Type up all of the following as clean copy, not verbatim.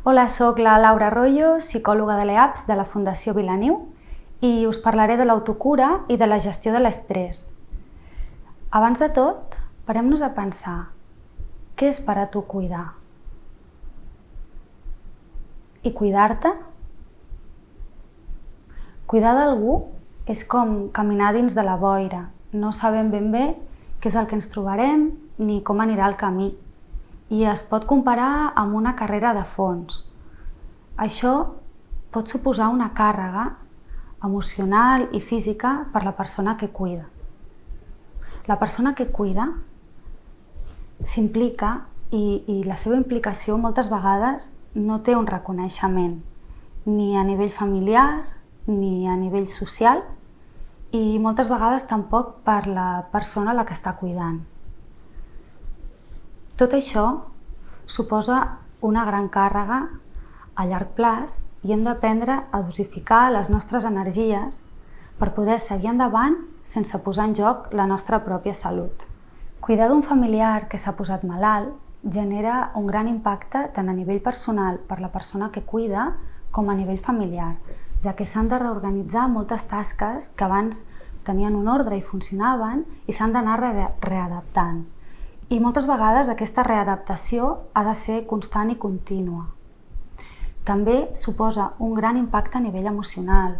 Hola, soc la Laura Arroyo, psicòloga de l'EAPS de la Fundació Vilaniu i us parlaré de l'autocura i de la gestió de l'estrès. Abans de tot, parem-nos a pensar, què és per a tu cuidar? I cuidar-te? Cuidar d'algú és com caminar dins de la boira. No sabem ben bé què és el que ens trobarem ni com anirà el camí. I es pot comparar amb una carrera de fons. Això pot suposar una càrrega emocional i física per la persona que cuida. La persona que cuida s'implica i la seva implicació moltes vegades no té un reconeixement ni a nivell familiar ni a nivell social i moltes vegades tampoc per la persona a la que està cuidant. Tot això suposa una gran càrrega a llarg plaç i hem d'aprendre a dosificar les nostres energies per poder seguir endavant sense posar en joc la nostra pròpia salut. Cuidar d'un familiar que s'ha posat malalt genera un gran impacte tant a nivell personal per la persona que cuida com a nivell familiar, ja que s'han de reorganitzar moltes tasques que abans tenien un ordre i funcionaven i s'han d'anar readaptant. I moltes vegades aquesta readaptació ha de ser constant i contínua. També suposa un gran impacte a nivell emocional,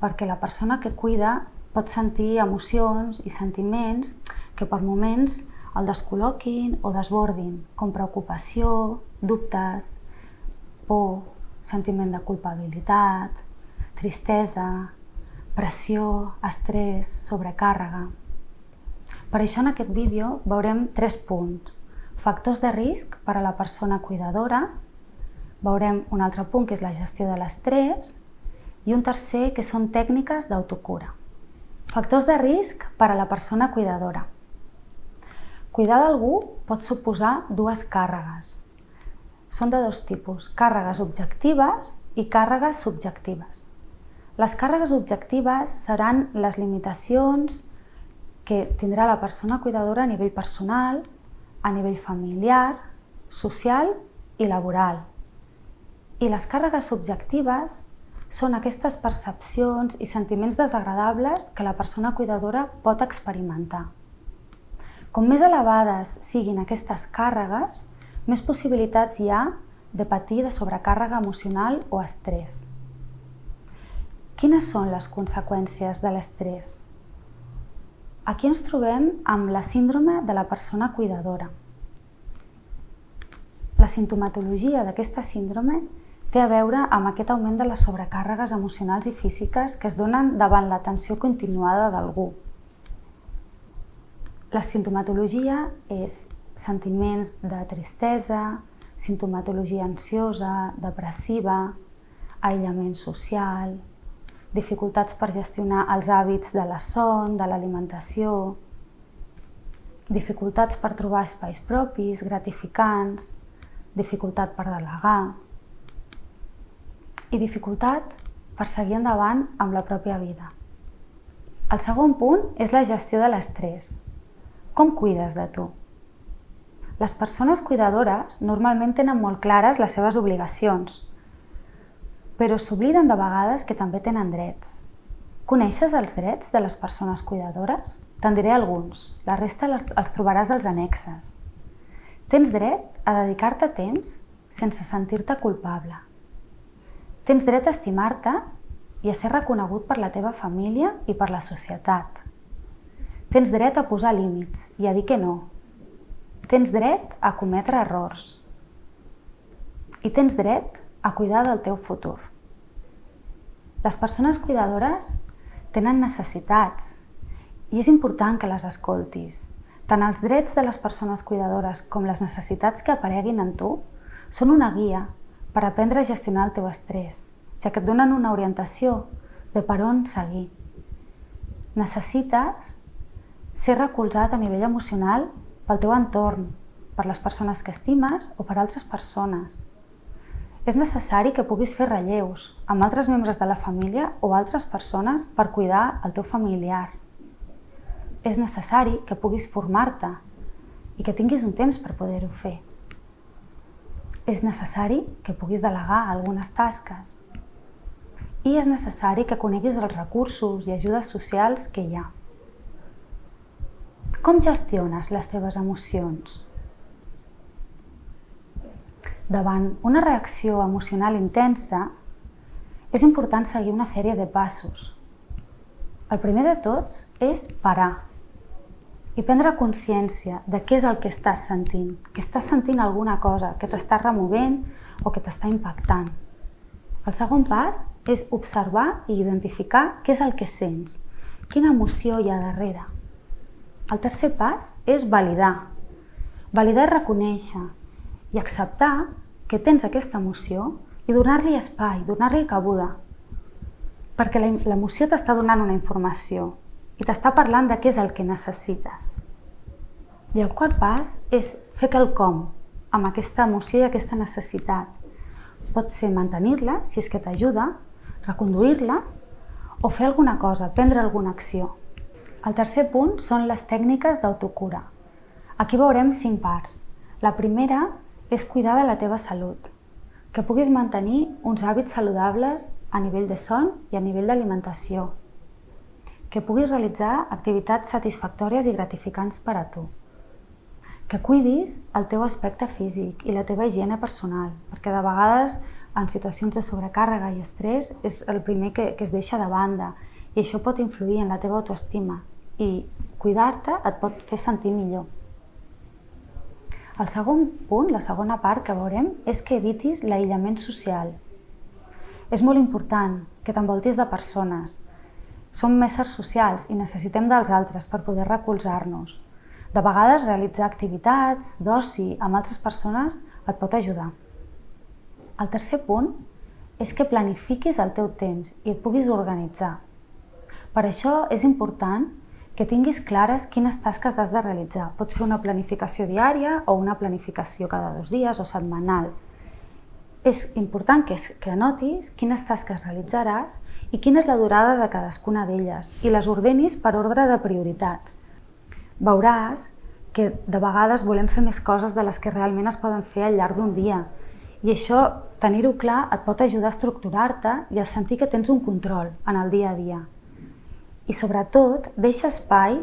perquè la persona que cuida pot sentir emocions i sentiments que per moments el descol·loquin o desbordin, com preocupació, dubtes, por, sentiment de culpabilitat, tristesa, pressió, estrès, sobrecàrrega. Per això en aquest vídeo veurem 3 punts. Factors de risc per a la persona cuidadora, veurem un altre punt que és la gestió de l'estrès i un tercer que són tècniques d'autocura. Factors de risc per a la persona cuidadora. Cuidar d'algú pot suposar 2 càrregues. Són de 2 tipus, càrregues objectives i càrregues subjectives. Les càrregues objectives seran les limitacions que tindrà la persona cuidadora a nivell personal, a nivell familiar, social i laboral. I les càrregues subjectives són aquestes percepcions i sentiments desagradables que la persona cuidadora pot experimentar. Com més elevades siguin aquestes càrregues, més possibilitats hi ha de patir de sobrecàrrega emocional o estrès. Quines són les conseqüències de l'estrès? Aquí ens trobem amb la síndrome de la persona cuidadora. La simptomatologia d'aquesta síndrome té a veure amb aquest augment de les sobrecàrregues emocionals i físiques que es donen davant l'atenció continuada d'algú. La simptomatologia és sentiments de tristesa, simptomatologia ansiosa, depressiva, aïllament social, dificultats per gestionar els hàbits de la son, de l'alimentació, dificultats per trobar espais propis, gratificants, dificultat per delegar i dificultat per seguir endavant amb la pròpia vida. El segon punt és la gestió de l'estrès. Com cuides de tu? Les persones cuidadores normalment tenen molt clares les seves obligacions, però s'obliden de vegades que també tenen drets. Coneixes els drets de les persones cuidadores? Te'n diré alguns, la resta els trobaràs als annexes. Tens dret a dedicar-te temps sense sentir-te culpable. Tens dret a estimar-te i a ser reconegut per la teva família i per la societat. Tens dret a posar límits i a dir que no. Tens dret a cometre errors. I tens dret a cuidar del teu futur. Les persones cuidadores tenen necessitats i és important que les escoltis. Tant els drets de les persones cuidadores com les necessitats que apareguin en tu són una guia per aprendre a gestionar el teu estrès, ja que et donen una orientació de per on seguir. Necessites ser recolzat a nivell emocional pel teu entorn, per les persones que estimes o per altres persones. És necessari que puguis fer relleus amb altres membres de la família o altres persones per cuidar el teu familiar. És necessari que puguis formar-te i que tinguis un temps per poder-ho fer. és necessari que puguis delegar algunes tasques i és necessari que coneguis els recursos i ajudes socials que hi ha. Com gestiones les teves emocions? Davant una reacció emocional intensa, és important seguir una sèrie de passos. El primer de tots és parar i prendre consciència de què és el que estàs sentint, que estàs sentint alguna cosa que t'està removent o que t'està impactant. El segon pas és observar i identificar què és el que sents, quina emoció hi ha darrere. El tercer pas és validar. Validar és reconèixer i acceptar que tens aquesta emoció i donar-li espai, donar-li cabuda. Perquè l'emoció t'està donant una informació i t'està parlant de què és el que necessites. I el quart pas és fer quelcom amb aquesta emoció i aquesta necessitat. Pot ser mantenir-la, si és que t'ajuda, reconduir-la o fer alguna cosa, prendre alguna acció. El tercer punt són les tècniques d'autocura. Aquí veurem 5 parts. La primera és cuidar de la teva salut, que puguis mantenir uns hàbits saludables a nivell de son i a nivell d'alimentació, que puguis realitzar activitats satisfactòries i gratificants per a tu, que cuidis el teu aspecte físic i la teva higiene personal, perquè de vegades en situacions de sobrecàrrega i estrès és el primer que es deixa de banda i això pot influir en la teva autoestima i cuidar-te et pot fer sentir millor. El segon punt, la segona part que veurem, és que evitis l'aïllament social. És molt important que t'envoltis de persones. Som éssers socials i necessitem dels altres per poder recolzar-nos. De vegades realitzar activitats d'oci amb altres persones et pot ajudar. El tercer punt és que planifiquis el teu temps i et puguis organitzar. Per això és important que tinguis clares quines tasques has de realitzar. Pots fer una planificació diària o una planificació cada 2 dies o setmanal. És important que anotis quines tasques realitzaràs i quina és la durada de cadascuna d'elles i les ordenis per ordre de prioritat. Veuràs que de vegades volem fer més coses de les que realment es poden fer al llarg d'un dia i això, tenir-ho clar, et pot ajudar a estructurar-te i a sentir que tens un control en el dia a dia. I sobretot, deixa espai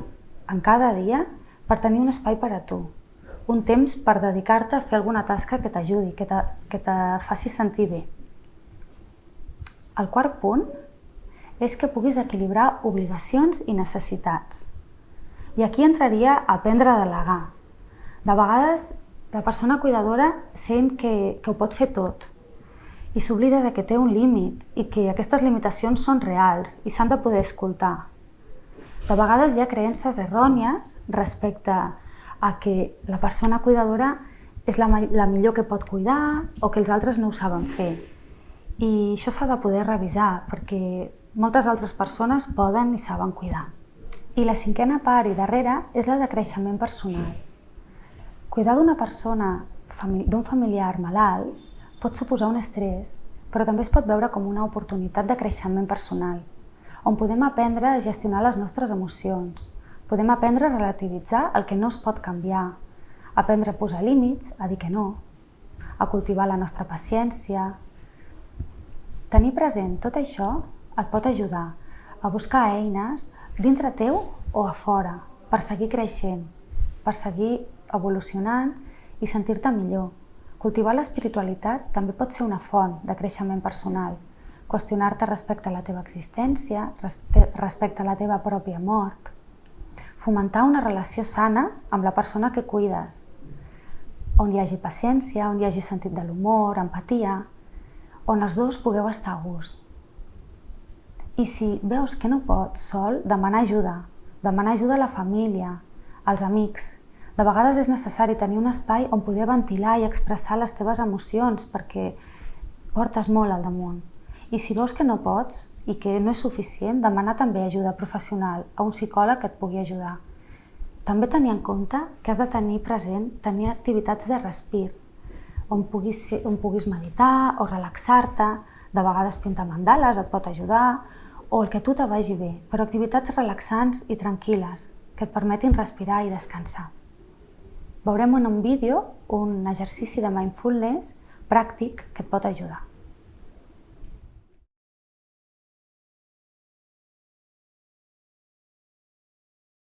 en cada dia per tenir un espai per a tu, un temps per dedicar-te a fer alguna tasca que t'ajudi, que te faci sentir bé. El quart punt és que puguis equilibrar obligacions i necessitats. I aquí entraria a aprendre a delegar. De vegades, la persona cuidadora sent que ho pot fer tot i s'oblida que té un límit i que aquestes limitacions són reals i s'han de poder escoltar. De vegades hi ha creences errònies respecte a que la persona cuidadora és la millor que pot cuidar o que els altres no ho saben fer. I això s'ha de poder revisar perquè moltes altres persones poden i saben cuidar. I la cinquena part i darrera és la de creixement personal. Cuidar d'una persona, d'un familiar malalt, pot suposar un estrès, però també es pot veure com una oportunitat de creixement personal, on podem aprendre a gestionar les nostres emocions, podem aprendre a relativitzar el que no es pot canviar, aprendre a posar límits, a dir que no, a cultivar la nostra paciència. Tenir present tot això et pot ajudar a buscar eines dintre teu o a fora per seguir creixent, per seguir evolucionant i sentir-te millor. Cultivar l'espiritualitat també pot ser una font de creixement personal. Qüestionar-te respecte a la teva existència, respecte a la teva pròpia mort. Fomentar una relació sana amb la persona que cuides, on hi hagi paciència, on hi hagi sentit de l'humor, empatia, on els dos pugueu estar a gust. I si veus que no pots sol, demanar ajuda a la família, als amics. De vegades és necessari tenir un espai on poder ventilar i expressar les teves emocions perquè portes molt al damunt. I si veus que no pots i que no és suficient, demanar també ajuda professional a un psicòleg que et pugui ajudar. També tenir en compte que has de tenir present tenir activitats de respir, on puguis meditar o relaxar-te, de vegades pintar mandales et pot ajudar, o el que a tu te vagi bé, però activitats relaxants i tranquil·les que et permetin respirar i descansar. Veurem en un vídeo un exercici de mindfulness pràctic que et pot ajudar.